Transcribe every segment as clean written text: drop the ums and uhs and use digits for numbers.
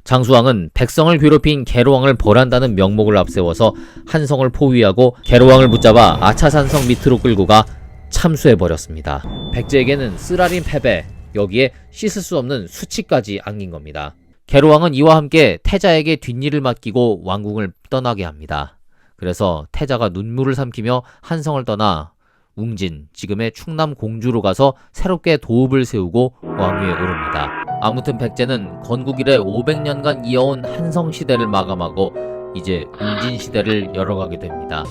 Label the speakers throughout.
Speaker 1: 장수왕은 백성을 괴롭힌 계로왕을 벌한다는 명목을 앞세워서 한성을 포위하고 계로왕을 붙잡아 아차산성 밑으로 끌고 가 참수해버렸습니다. 백제에게는 쓰라린 패배, 여기에 씻을 수 없는 수치까지 안긴 겁니다. 계로왕은 이와 함께 태자에게 뒷일을 맡기고 왕궁을 떠나게 합니다. 그래서 태자가 눈물을 삼키며 한성을 떠나 웅진, 지금의 충남 공주로 가서 새롭게 도읍을 세우고 왕위에 오릅니다. 아무튼 백제는 건국 이래 500년간 이어온 한성 시대를 마감하고 이제 웅진 시대를 열어가게 됩니다.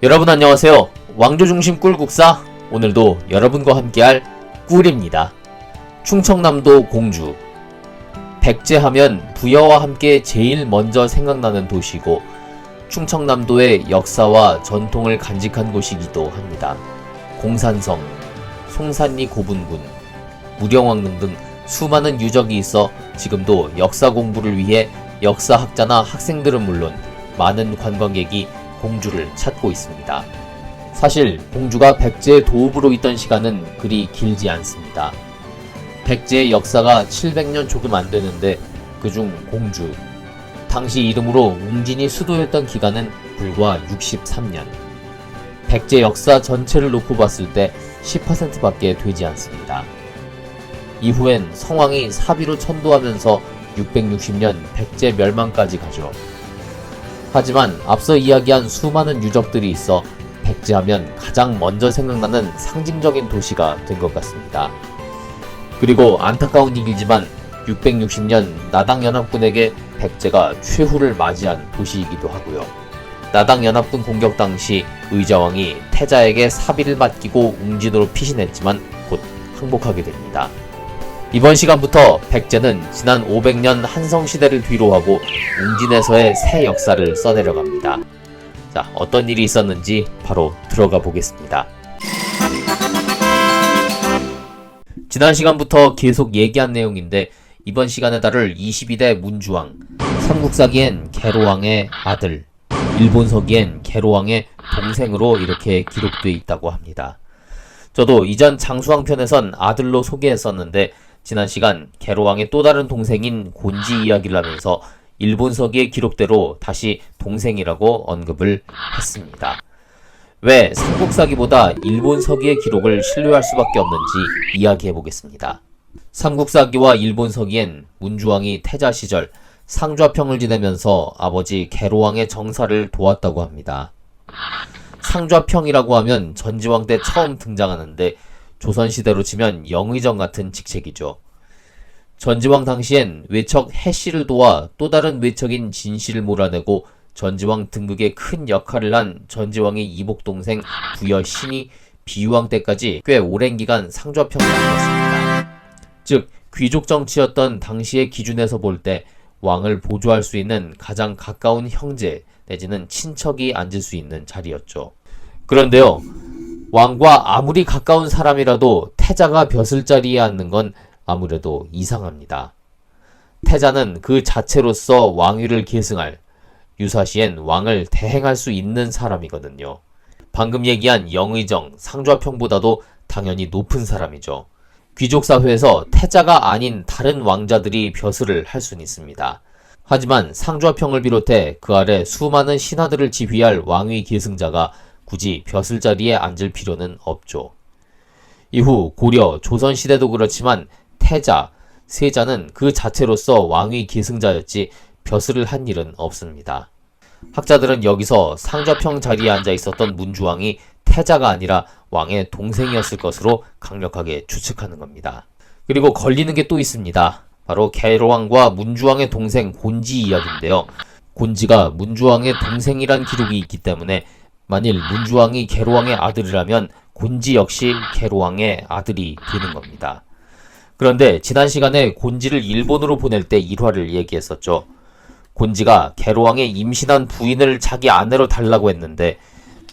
Speaker 1: 여러분 안녕하세요. 왕조중심 꿀국사, 오늘도 여러분과 함께할 꿀입니다. 충청남도 공주. 백제하면 부여와 함께 제일 먼저 생각나는 도시고 충청남도의 역사와 전통을 간직한 곳이기도 합니다. 공산성, 송산리 고분군, 무령왕 등등 수많은 유적이 있어 지금도 역사 공부를 위해 역사학자나 학생들은 물론 많은 관광객이 공주를 찾고 있습니다. 사실 공주가 백제의 도읍으로 있던 시간은 그리 길지 않습니다. 백제의 역사가 700년 조금 안 되는데 그중 공주, 당시 이름으로 웅진이 수도였던 기간은 불과 63년. 백제 역사 전체를 놓고 봤을 때 10%밖에 되지 않습니다. 이후엔 성왕이 사비로 천도하면서 660년 백제 멸망까지 가죠. 하지만 앞서 이야기한 수많은 유적들이 있어 백제하면 가장 먼저 생각나는 상징적인 도시가 된 것 같습니다. 그리고 안타까운 일이지만 660년 나당연합군에게 백제가 최후를 맞이한 도시이기도 하고요. 나당연합군 공격 당시 의자왕이 태자에게 사비를 맡기고 웅진으로 피신했지만 곧 항복하게 됩니다. 이번 시간부터 백제는 지난 500년 한성시대를 뒤로하고 웅진에서의 새 역사를 써내려갑니다. 자, 어떤 일이 있었는지 바로 들어가 보겠습니다. 지난 시간부터 계속 얘기한 내용인데 이번 시간에 다룰 22대 문주왕, 삼국사기엔 계로왕의 아들, 일본서기엔 계로왕의 동생으로 이렇게 기록되어 있다고 합니다. 저도 이전 장수왕 편에선 아들로 소개했었는데 지난 시간 계로왕의 또 다른 동생인 곤지 이야기를 하면서 일본서기의 기록대로 다시 동생이라고 언급을 했습니다. 왜 삼국사기보다 일본서기의 기록을 신뢰할 수밖에 없는지 이야기해보겠습니다. 삼국사기와 일본서기엔 문주왕이 태자 시절 상좌평을 지내면서 아버지 계로왕의 정사를 도왔다고 합니다. 상좌평이라고 하면 전지왕 때 처음 등장하는데 조선시대로 치면 영의정 같은 직책이죠. 전지왕 당시엔 외척 해씨를 도와 또 다른 외척인 진씨를 몰아내고 전지왕 등극에 큰 역할을 한 전지왕의 이복동생 부여신이 비유왕 때까지 꽤 오랜 기간 상좌평을 맡았습니다. 즉 귀족 정치였던 당시의 기준에서 볼 때 왕을 보조할 수 있는 가장 가까운 형제 내지는 친척이 앉을 수 있는 자리였죠. 그런데요, 왕과 아무리 가까운 사람이라도 태자가 벼슬 자리에 앉는 건 아무래도 이상합니다. 태자는 그 자체로서 왕위를 계승할, 유사시엔 왕을 대행할 수 있는 사람이거든요. 방금 얘기한 영의정, 상좌평보다도 당연히 높은 사람이죠. 귀족사회에서 태자가 아닌 다른 왕자들이 벼슬을 할 수는 있습니다. 하지만 상좌평을 비롯해 그 아래 수많은 신하들을 지휘할 왕위 계승자가 굳이 벼슬 자리에 앉을 필요는 없죠. 이후 고려, 조선시대도 그렇지만 태자, 세자는 그 자체로서 왕위 계승자였지 벼슬을 한 일은 없습니다. 학자들은 여기서 상좌평 자리에 앉아 있었던 문주왕이 태자가 아니라 왕의 동생이었을 것으로 강력하게 추측하는 겁니다. 그리고 걸리는 게 또 있습니다. 바로 계로왕과 문주왕의 동생 곤지 이야기인데요. 곤지가 문주왕의 동생이란 기록이 있기 때문에 만일 문주왕이 계로왕의 아들이라면 곤지 역시 계로왕의 아들이 되는 겁니다. 그런데 지난 시간에 곤지를 일본으로 보낼 때 일화를 얘기했었죠. 곤지가 계로왕의 임신한 부인을 자기 아내로 달라고 했는데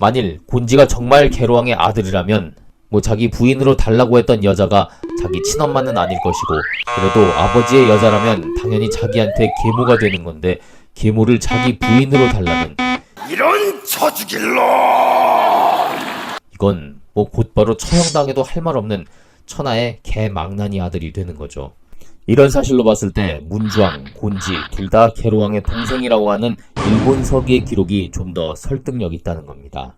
Speaker 1: 만일 곤지가 정말 계로왕의 아들이라면 자기 부인으로 달라고 했던 여자가 자기 친엄마는 아닐 것이고, 그래도 아버지의 여자라면 당연히 자기한테 계모가 되는 건데 계모를 자기 부인으로 달라는
Speaker 2: 이런 저주길로!
Speaker 1: 이건 곧바로 처형당해도 할 말 없는 천하의 개망나니 아들이 되는 거죠. 이런 사실로 봤을 때 문주왕, 곤지 둘 다 계로왕의 동생이라고 하는 일본 서기의 기록이 좀 더 설득력 있다는 겁니다.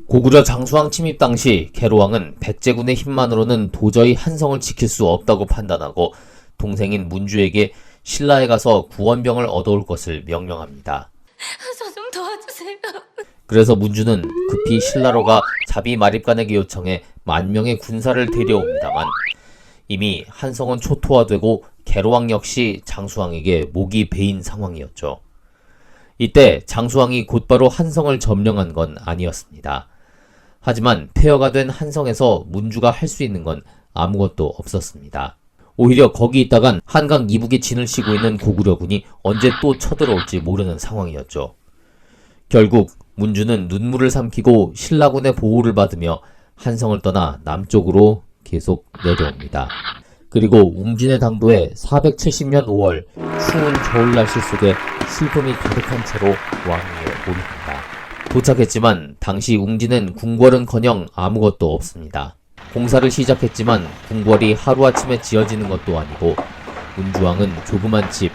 Speaker 1: 고구려 장수왕 침입 당시 계로왕은 백제군의 힘만으로는 도저히 한성을 지킬 수 없다고 판단하고 동생인 문주에게 신라에 가서 구원병을 얻어올 것을 명령합니다.
Speaker 3: 저 좀 도와주세요.
Speaker 1: 그래서 문주는 급히 신라로 가 자비 마립간에게 요청해 10,000명의 군사를 데려옵니다만 이미 한성은 초토화되고 계로왕 역시 장수왕에게 목이 베인 상황이었죠. 이때 장수왕이 곧바로 한성을 점령한 건 아니었습니다. 하지만 폐허가 된 한성에서 문주가 할 수 있는 건 아무것도 없었습니다. 오히려 거기 있다간 한강 이북에 진을 치고 있는 고구려군이 언제 또 쳐들어올지 모르는 상황이었죠. 결국 문주는 눈물을 삼키고 신라군의 보호를 받으며 한성을 떠나 남쪽으로 계속 내려옵니다. 그리고 웅진의 당도에 470년 5월 추운 겨울 날씨 속에 슬픔이 가득한 채로 왕위에 오릅니다. 도착했지만 당시 웅진은 궁궐은커녕 아무것도 없습니다. 공사를 시작했지만 궁궐이 하루아침에 지어지는 것도 아니고 문주왕은 조그만 집,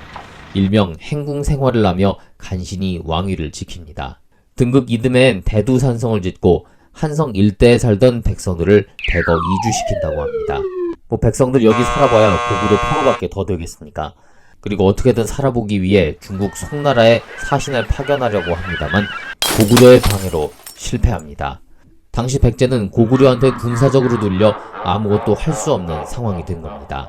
Speaker 1: 일명 행궁 생활을 하며 간신히 왕위를 지킵니다. 등극 이듬해엔 대두산성을 짓고 한성 일대에 살던 백성들을 대거 이주시킨다고 합니다. 백성들 여기 살아봐야 고구려 평화밖에 더 되겠습니까? 그리고 어떻게든 살아보기 위해 중국 송나라에 사신을 파견하려고 합니다만 고구려의 방해로 실패합니다. 당시 백제는 고구려한테 군사적으로 눌려 아무것도 할 수 없는 상황이 된 겁니다.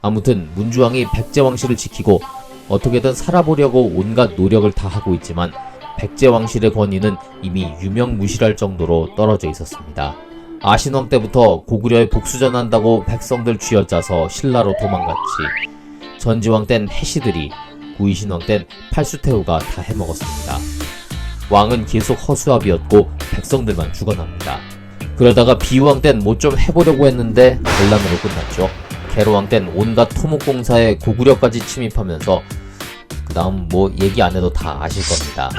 Speaker 1: 아무튼 문주왕이 백제 왕실을 지키고 어떻게든 살아보려고 온갖 노력을 다하고 있지만 백제 왕실의 권위는 이미 유명무실할 정도로 떨어져 있었습니다. 아신왕 때부터 고구려에 복수전한다고 백성들 쥐어짜서 신라로 도망갔지, 전지왕 땐 해시들이, 구이신왕 땐 팔수태후가 다 해먹었습니다. 왕은 계속 허수아비였고 백성들만 죽어납니다. 그러다가 비유왕 땐 뭐 좀 해보려고 했는데 반란으로 끝났죠. 계로왕 땐 온갖 토목공사에 고구려까지 침입하면서 그 다음 얘기 안 해도 다 아실 겁니다.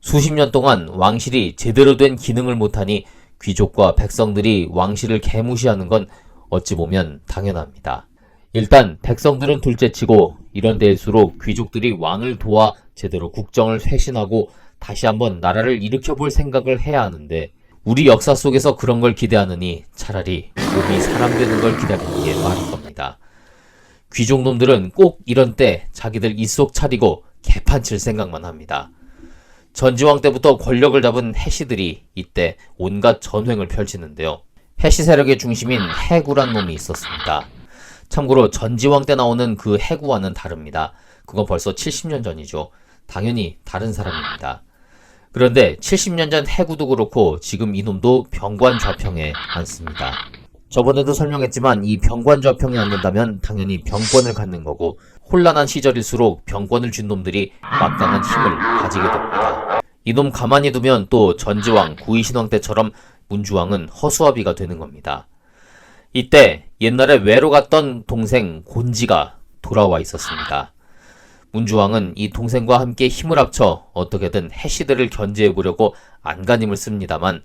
Speaker 1: 수십 년 동안 왕실이 제대로 된 기능을 못하니 귀족과 백성들이 왕실을 개무시하는 건 어찌 보면 당연합니다. 일단 백성들은 둘째치고 이런 데일수록 귀족들이 왕을 도와 제대로 국정을 쇄신하고 다시 한번 나라를 일으켜볼 생각을 해야 하는데 우리 역사 속에서 그런 걸 기대하느니 차라리 곰이 사람 되는 걸 기다리는 게 맞을 겁니다. 귀족놈들은 꼭 이런 때 자기들 입속 차리고 개판칠 생각만 합니다. 전지왕 때부터 권력을 잡은 해시들이 이때 온갖 전횡을 펼치는데요. 해시 세력의 중심인 해구란 놈이 있었습니다. 참고로 전지왕 때 나오는 그 해구와는 다릅니다. 그건 벌써 70년 전이죠. 당연히 다른 사람입니다. 그런데 70년 전 해구도 그렇고 지금 이놈도 병관좌평에 앉습니다. 저번에도 설명했지만 이 병관좌평에 앉는다면 당연히 병권을 갖는 거고 혼란한 시절일수록 병권을 쥔 놈들이 막강한 힘을 가지게 됩니다. 이놈 가만히 두면 또 전지왕, 구이신왕 때처럼 문주왕은 허수아비가 되는 겁니다. 이때 옛날에 외로 갔던 동생 곤지가 돌아와 있었습니다. 문주왕은 이 동생과 함께 힘을 합쳐 어떻게든 해시들을 견제해보려고 안간힘을 씁니다만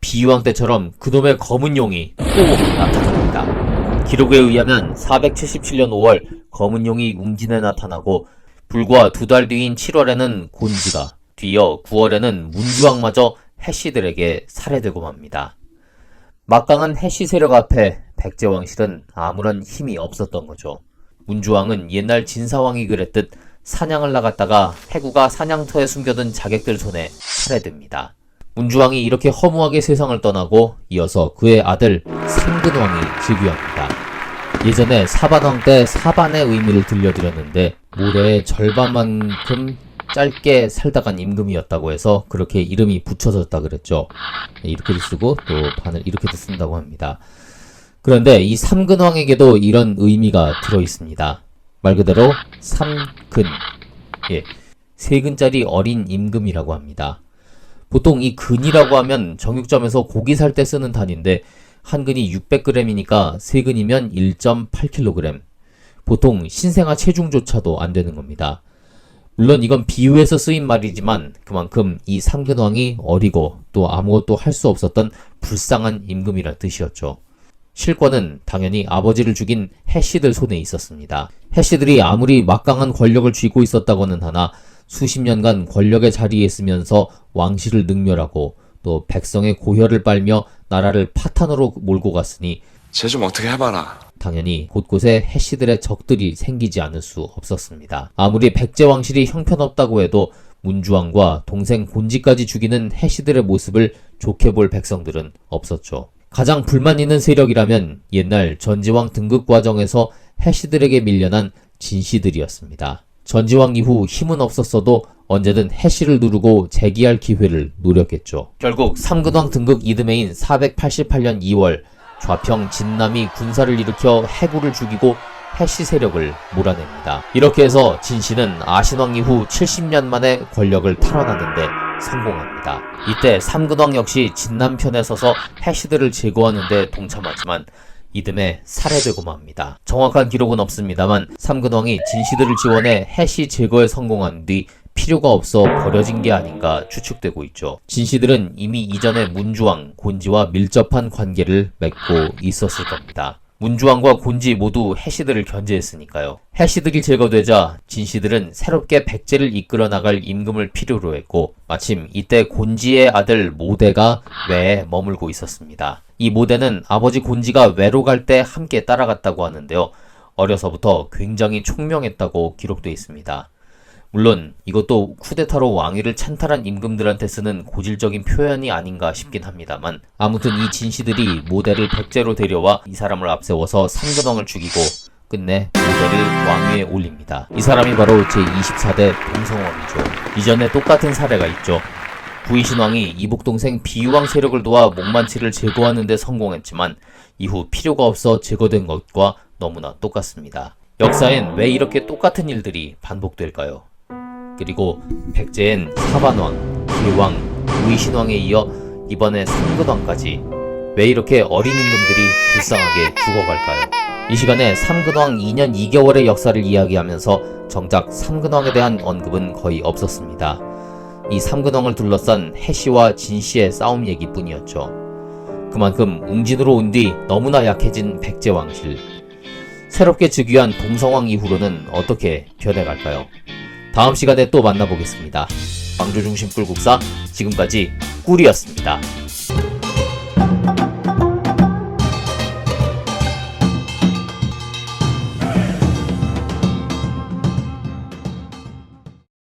Speaker 1: 비유왕 때처럼 그놈의 검은 용이 또 나타납니다. 기록에 의하면 477년 5월 검은 용이 웅진에 나타나고 불과 2달 뒤인 7월에는 곤지가, 뒤이어 9월에는 문주왕마저 해시들에게 살해되고 맙니다. 막강한 해시 세력 앞에 백제 왕실은 아무런 힘이 없었던 거죠. 문주왕은 옛날 진사왕이 그랬듯 사냥을 나갔다가 해구가 사냥터에 숨겨둔 자객들 손에 살해됩니다. 문주왕이 이렇게 허무하게 세상을 떠나고 이어서 그의 아들 삼근왕이 즉위합니다. 예전에 사반왕 때 사반의 의미를 들려드렸는데 모래의 절반만큼 짧게 살다 간 임금이었다고 해서 그렇게 이름이 붙여졌다 그랬죠. 이렇게도 쓰고 또 반을 이렇게도 쓴다고 합니다. 그런데 이 삼근왕에게도 이런 의미가 들어있습니다. 말 그대로 삼근, 세 근짜리 어린 임금이라고 합니다. 보통 이 근이라고 하면 정육점에서 고기 살 때 쓰는 단위인데 한 근이 600g이니까 3근이면 1.8kg. 보통 신생아 체중조차도 안 되는 겁니다. 물론 이건 비유해서 쓰인 말이지만 그만큼 이 삼근왕이 어리고 또 아무것도 할 수 없었던 불쌍한 임금이란 뜻이었죠. 실권은 당연히 아버지를 죽인 해씨들 손에 있었습니다. 해씨들이 아무리 막강한 권력을 쥐고 있었다고는 하나 수십 년간 권력의 자리에 있으면서 왕실을 능멸하고 또 백성의 고혈을 빨며 나라를 파탄으로 몰고 갔으니
Speaker 4: 쟤 좀 어떻게 해봐라.
Speaker 1: 당연히 곳곳에 해씨들의 적들이 생기지 않을 수 없었습니다. 아무리 백제 왕실이 형편없다고 해도 문주왕과 동생 곤지까지 죽이는 해씨들의 모습을 좋게 볼 백성들은 없었죠. 가장 불만 있는 세력이라면 옛날 전지왕 등극 과정에서 해씨들에게 밀려난 진씨들이었습니다. 전지왕 이후 힘은 없었어도 언제든 해씨를 누르고 재기할 기회를 노렸겠죠. 결국 삼근왕 등극 이듬해인 488년 2월 좌평 진남이 군사를 일으켜 해구를 죽이고 해씨 세력을 몰아냅니다. 이렇게 해서 진씨는 아신왕 이후 70년 만에 권력을 탈환하는데 성공합니다. 이때 삼근왕 역시 진남편에 서서 해씨들을 제거하는 데 동참하지만 이듬해 살해되고 맙니다. 정확한 기록은 없습니다만 삼근왕이 진씨들을 지원해 해씨 제거에 성공한 뒤 필요가 없어 버려진 게 아닌가 추측되고 있죠. 진씨들은 이미 이전에 문주왕, 곤지와 밀접한 관계를 맺고 있었을 겁니다. 문주왕과 곤지 모두 해씨들을 견제했으니까요. 해씨들이 제거되자 진씨들은 새롭게 백제를 이끌어 나갈 임금을 필요로 했고 마침 이때 곤지의 아들 모대가 외에 머물고 있었습니다. 이 모대는 아버지 곤지가 외로 갈 때 함께 따라갔다고 하는데요. 어려서부터 굉장히 총명했다고 기록되어 있습니다. 물론 이것도 쿠데타로 왕위를 찬탈한 임금들한테 쓰는 고질적인 표현이 아닌가 싶긴 합니다만 아무튼 이 진씨들이 모대를 백제로 데려와 이 사람을 앞세워서 삼근왕을 죽이고 끝내 모대를 왕위에 올립니다. 이 사람이 바로 제24대 동성왕이죠. 이전에 똑같은 사례가 있죠. 구이신왕이 이복 동생 비유왕 세력을 도와 목만치를 제거하는 데 성공했지만 이후 필요가 없어 제거된 것과 너무나 똑같습니다. 역사엔 왜 이렇게 똑같은 일들이 반복될까요? 그리고 백제엔 사반왕, 계왕, 구이신왕에 이어 이번에 삼근왕까지 왜 이렇게 어린 임금들이 불쌍하게 죽어갈까요? 이 시간에 삼근왕 2년 2개월의 역사를 이야기하면서 정작 삼근왕에 대한 언급은 거의 없었습니다. 이 삼근왕을 둘러싼 해씨와 진씨의 싸움 얘기뿐이었죠. 그만큼 웅진으로 온 뒤 너무나 약해진 백제 왕실. 새롭게 즉위한 동성왕 이후로는 어떻게 변해갈까요? 다음 시간에 또 만나보겠습니다. 왕조중심 꿀국사 지금까지 꿀이었습니다.